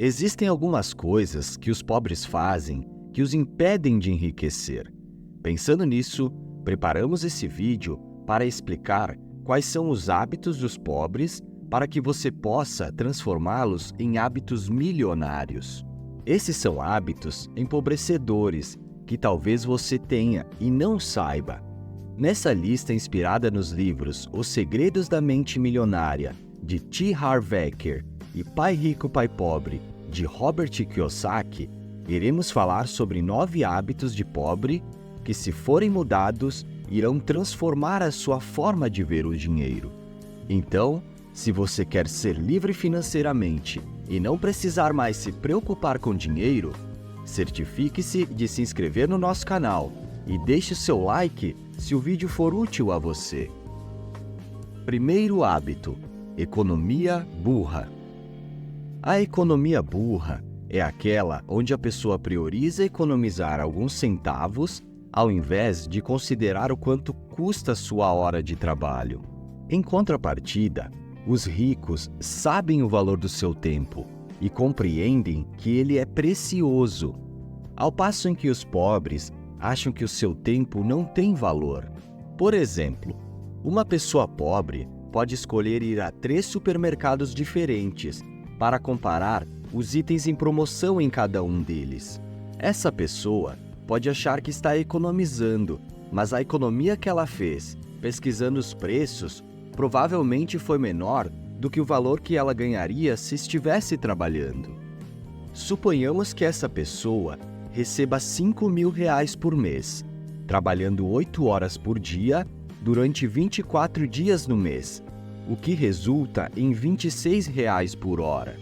Existem algumas coisas que os pobres fazem que os impedem de enriquecer. Pensando nisso, preparamos esse vídeo para explicar quais são os hábitos dos pobres para que você possa transformá-los em hábitos milionários. Esses são hábitos empobrecedores que talvez você tenha e não saiba. Nessa lista inspirada nos livros Os Segredos da Mente Milionária, de T. Harv Eker, e Pai Rico, Pai Pobre, de Robert Kiyosaki, iremos falar sobre 9 hábitos de pobre que, se forem mudados, irão transformar a sua forma de ver o dinheiro. Então, se você quer ser livre financeiramente e não precisar mais se preocupar com dinheiro, certifique-se de se inscrever no nosso canal e deixe o seu like se o vídeo for útil a você. Primeiro hábito: economia burra. A economia burra é aquela onde a pessoa prioriza economizar alguns centavos ao invés de considerar o quanto custa sua hora de trabalho. Em contrapartida, os ricos sabem o valor do seu tempo e compreendem que ele é precioso, ao passo em que os pobres acham que o seu tempo não tem valor. Por exemplo, uma pessoa pobre pode escolher ir a 3 supermercados diferentes para comparar os itens em promoção em cada um deles. Essa pessoa pode achar que está economizando, mas a economia que ela fez, pesquisando os preços, provavelmente foi menor do que o valor que ela ganharia se estivesse trabalhando. Suponhamos que essa pessoa receba R$5.000 por mês, trabalhando 8 horas por dia durante 24 dias no mês, o que resulta em R$26 por hora.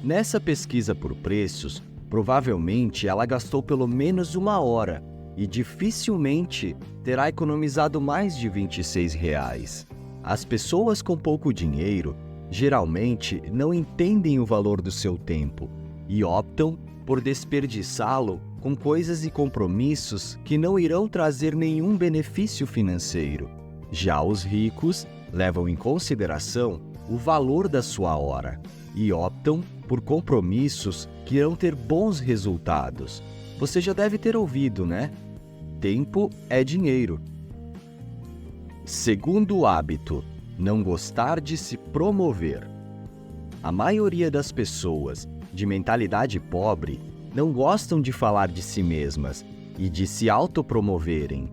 Nessa pesquisa por preços, provavelmente ela gastou pelo menos 1 hora e dificilmente terá economizado mais de R$26. As pessoas com pouco dinheiro geralmente não entendem o valor do seu tempo e optam por desperdiçá-lo com coisas e compromissos que não irão trazer nenhum benefício financeiro. Já os ricos levam em consideração o valor da sua hora e optam por compromissos que irão ter bons resultados. Você já deve ter ouvido, né? Tempo é dinheiro. Segundo hábito: não gostar de se promover. A maioria das pessoas de mentalidade pobre não gostam de falar de si mesmas e de se autopromoverem.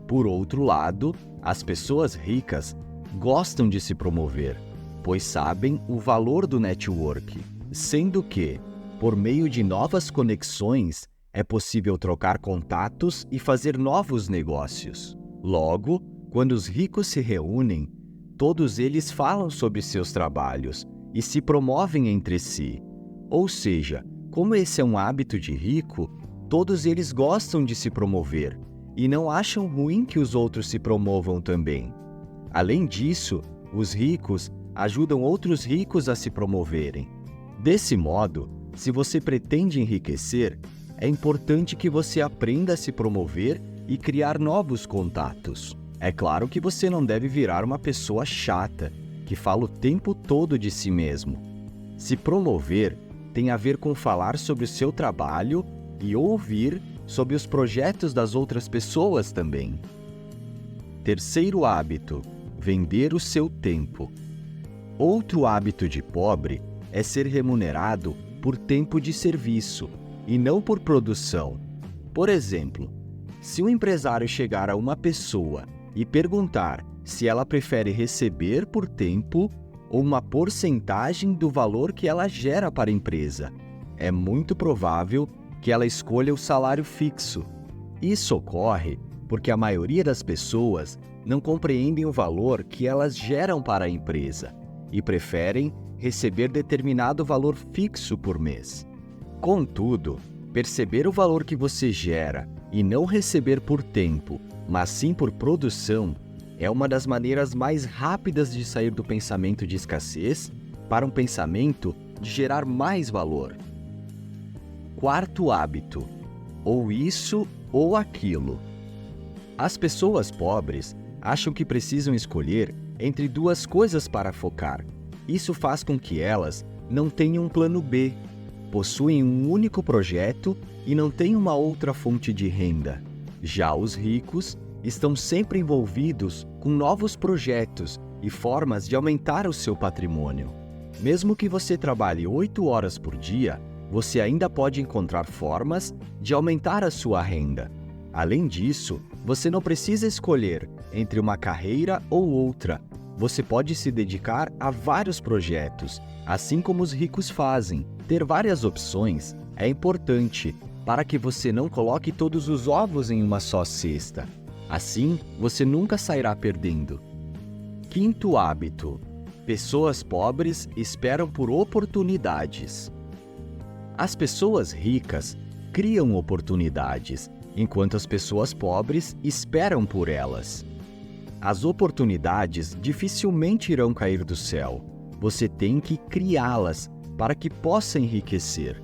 Por outro lado, as pessoas ricas gostam de se promover, pois sabem o valor do network, sendo que, por meio de novas conexões, é possível trocar contatos e fazer novos negócios. Logo, quando os ricos se reúnem, todos eles falam sobre seus trabalhos e se promovem entre si. Ou seja, como esse é um hábito de rico, todos eles gostam de se promover e não acham ruim que os outros se promovam também. Além disso, os ricos ajudam outros ricos a se promoverem. Desse modo, se você pretende enriquecer, é importante que você aprenda a se promover e criar novos contatos. É claro que você não deve virar uma pessoa chata, que fala o tempo todo de si mesmo. Se promover tem a ver com falar sobre o seu trabalho e ouvir sobre os projetos das outras pessoas também. Terceiro hábito: vender o seu tempo. Outro hábito de pobre é ser remunerado por tempo de serviço e não por produção. Por exemplo, se um empresário chegar a uma pessoa e perguntar se ela prefere receber por tempo ou uma porcentagem do valor que ela gera para a empresa, é muito provável que ela escolha o salário fixo. Isso ocorre porque a maioria das pessoas não compreendem o valor que elas geram para a empresa e preferem receber determinado valor fixo por mês. Contudo, perceber o valor que você gera e não receber por tempo, mas sim por produção, é uma das maneiras mais rápidas de sair do pensamento de escassez para um pensamento de gerar mais valor. Quarto hábito: ou isso ou aquilo. As pessoas pobres acham que precisam escolher entre 2 coisas para focar. Isso faz com que elas não tenham um plano B. possuem um único projeto e não têm uma outra fonte de renda. Já os ricos estão sempre envolvidos com novos projetos e formas de aumentar o seu patrimônio. Mesmo que você trabalhe 8 horas por dia, você ainda pode encontrar formas de aumentar a sua renda. Além disso, você não precisa escolher entre uma carreira ou outra. Você pode se dedicar a vários projetos, assim como os ricos fazem. Ter várias opções é importante para que você não coloque todos os ovos em uma só cesta. Assim, você nunca sairá perdendo. Quinto hábito: pessoas pobres esperam por oportunidades. As pessoas ricas criam oportunidades, enquanto as pessoas pobres esperam por elas. As oportunidades dificilmente irão cair do céu. Você tem que criá-las para que possa enriquecer.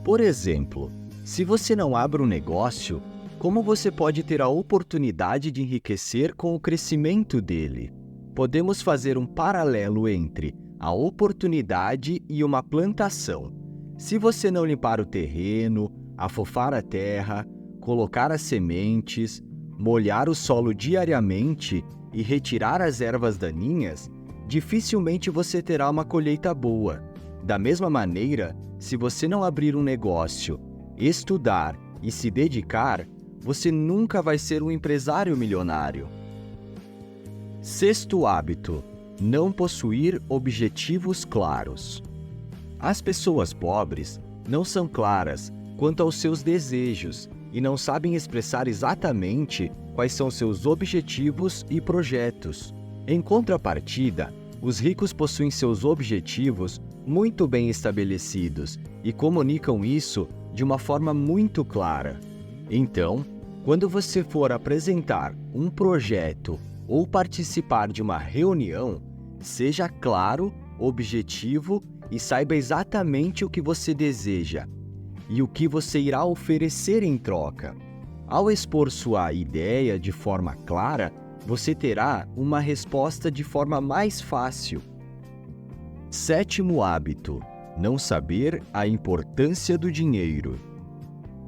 Por exemplo, se você não abre um negócio, como você pode ter a oportunidade de enriquecer com o crescimento dele? Podemos fazer um paralelo entre a oportunidade e uma plantação. Se você não limpar o terreno, afofar a terra, colocar as sementes, molhar o solo diariamente e retirar as ervas daninhas, dificilmente você terá uma colheita boa. Da mesma maneira, se você não abrir um negócio, estudar e se dedicar, você nunca vai ser um empresário milionário. Sexto hábito: não possuir objetivos claros. As pessoas pobres não são claras quanto aos seus desejos e não sabem expressar exatamente quais são seus objetivos e projetos. Em contrapartida, os ricos possuem seus objetivos muito bem estabelecidos e comunicam isso de uma forma muito clara. Então, quando você for apresentar um projeto ou participar de uma reunião, seja claro, objetivo e saiba exatamente o que você deseja e o que você irá oferecer em troca. Ao expor sua ideia de forma clara, você terá uma resposta de forma mais fácil. Sétimo hábito: não saber a importância do dinheiro.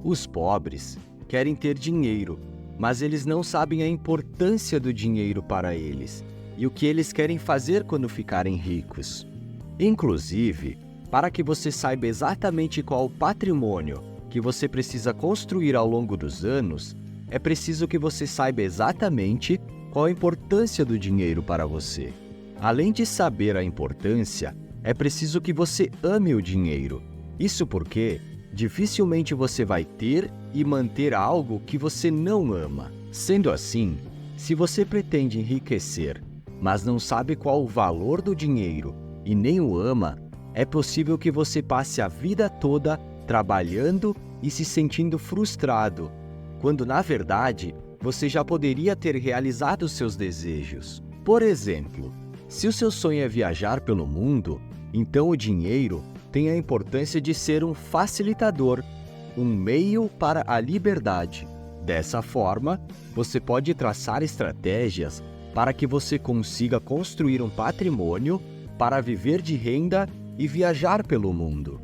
Os pobres querem ter dinheiro, mas eles não sabem a importância do dinheiro para eles e o que eles querem fazer quando ficarem ricos. Inclusive, para que você saiba exatamente qual o patrimônio que você precisa construir ao longo dos anos, é preciso que você saiba exatamente qual a importância do dinheiro para você. Além de saber a importância, é preciso que você ame o dinheiro. Isso porque dificilmente você vai ter e manter algo que você não ama. Sendo assim, se você pretende enriquecer, mas não sabe qual o valor do dinheiro e nem o ama, é possível que você passe a vida toda trabalhando e se sentindo frustrado, quando na verdade você já poderia ter realizado seus desejos. Por exemplo, se o seu sonho é viajar pelo mundo, então o dinheiro tem a importância de ser um facilitador, um meio para a liberdade. Dessa forma, você pode traçar estratégias para que você consiga construir um patrimônio para viver de renda e viajar pelo mundo.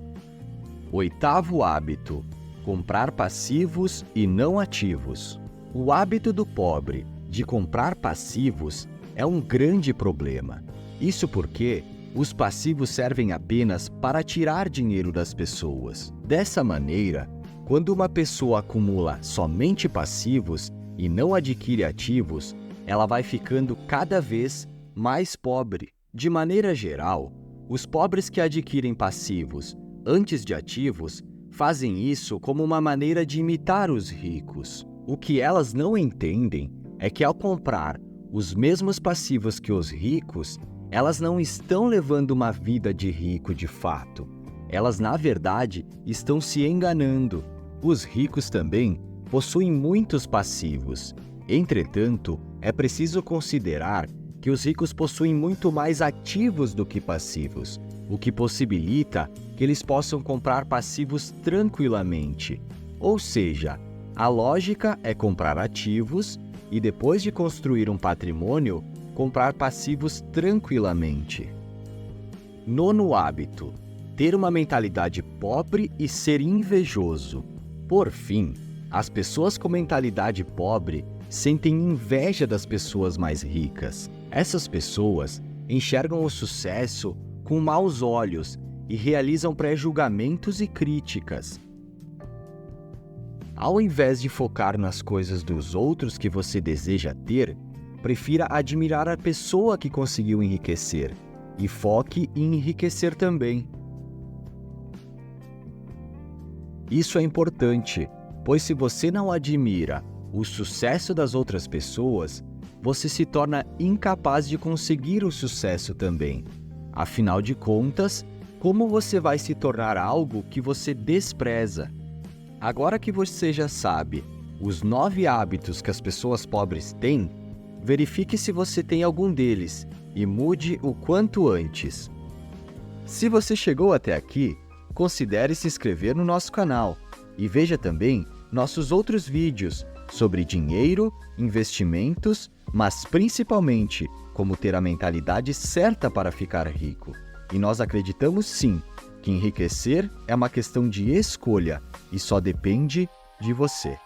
Oitavo hábito: comprar passivos e não ativos. O hábito do pobre de comprar passivos é um grande problema. Isso porque os passivos servem apenas para tirar dinheiro das pessoas. Dessa maneira, quando uma pessoa acumula somente passivos e não adquire ativos, ela vai ficando cada vez mais pobre. De maneira geral, os pobres que adquirem passivos antes de ativos fazem isso como uma maneira de imitar os ricos. O que elas não entendem é que ao comprar os mesmos passivos que os ricos, elas não estão levando uma vida de rico de fato. Elas, na verdade, estão se enganando. Os ricos também possuem muitos passivos. Entretanto, é preciso considerar que os ricos possuem muito mais ativos do que passivos, o que possibilita que eles possam comprar passivos tranquilamente. Ou seja, a lógica é comprar ativos e, depois de construir um patrimônio, comprar passivos tranquilamente. Nono hábito: ter uma mentalidade pobre e ser invejoso. Por fim, as pessoas com mentalidade pobre sentem inveja das pessoas mais ricas. Essas pessoas enxergam o sucesso com maus olhos e realizam pré-julgamentos e críticas. Ao invés de focar nas coisas dos outros que você deseja ter, prefira admirar a pessoa que conseguiu enriquecer e foque em enriquecer também. Isso é importante, pois se você não admira o sucesso das outras pessoas, você se torna incapaz de conseguir o sucesso também. Afinal de contas, como você vai se tornar algo que você despreza? Agora que você já sabe os 9 hábitos que as pessoas pobres têm, verifique se você tem algum deles e mude o quanto antes. Se você chegou até aqui, considere se inscrever no nosso canal e veja também nossos outros vídeos sobre dinheiro, investimentos, mas principalmente como ter a mentalidade certa para ficar rico. E nós acreditamos sim que enriquecer é uma questão de escolha e só depende de você.